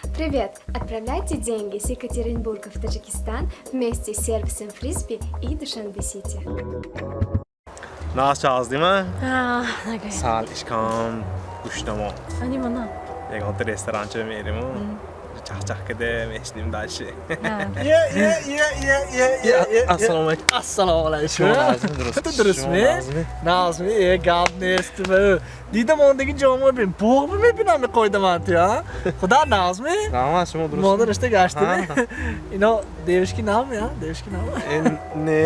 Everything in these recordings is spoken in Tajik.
Привет! Отправляйте деньги с Екатеринбурга в Таджикистан вместе с сервисом Фрисби и Душанбе-Сити. Nasıl çaldı değil mi? Ah, okay. Sal işkam kuşnama. Ani mana? Yegantı restorançı merim o. Çak kede meşlim dalşı. Assalamu alaikum. Assalomu alaykum. Shuma nazmi durust. Durustmi? Nazmi, gap nestmi? دیدم اون جامعه بین بوق میبینم قایدم انتی ها خدا نازمی Tamam şuma durust. مادر رشته گشتی Ha. اینا دیوش کی نام یا دیوش کی نام Ne?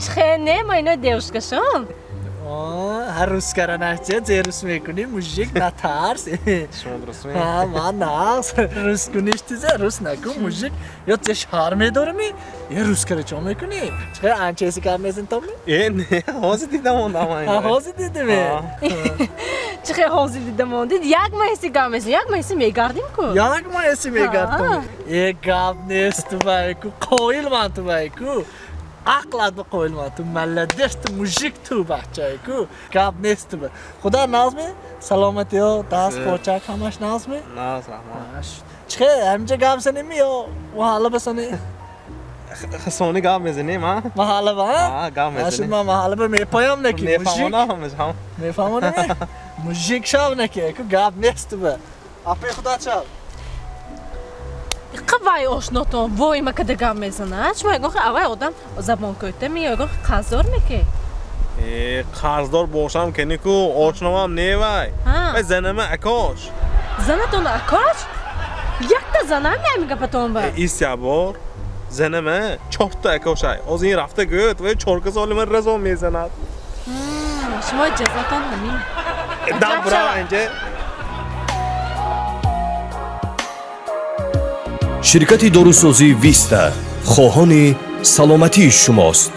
چخه ما اینا دیوشکشم هر روز کردن چه زیروس میکنی موزیک نترس Şuma durust mu? ها من ناز روز کنیش تیزه روز نکن موزیک یا چه شهر میدارمی یه روز کرده چه میکنی چه انچهسی کار میزن تو می Ne? Hazır دیدم اون دامای. حوضی دیدی می چخه حوزی دیدم اون دید یک ماهیسی گامشن یک ماهیسی میگردیم کو Yanak mı esi megartım? Gap nestu bayku, koyil mantu bayku. Aklad bu koyil mantu, melledest müzik tu bahçayku. Gap nestu bay. Khuda nazmi? Salameti yo, das poçak hamaş nazmi? Naz rahman. Çıkı, hemce gap seni mi yo? Mahalle basani. Soni gam mezenim ha? Mahalle ba? Ha, gam Aşın mezenim. ma mahalle ba mepayam neki. Ne Müzik. famona hamız ham. Mefamone mi? Müzik şav neki. Gap nestu bay. Apı khuda çal. قوای آشناتون وای ما کده گام میزنه چما یگاه اوای آدم زبان کوته می یگاه قزدار میکه Qarzdor bo'lsam kerak-ku, oshnamam ne vay? Ha. Va zanama akash. زنتون اکاش یک تا زنم نمیگه پتون با Isya bor. Zanama 4 ta akoshay. O'z in rafta go't va chorka soliman razon mezanat. شما جزاتون همین Dam bra ince. شرکت داروسازی ویستا خواهان سلامتی شماست.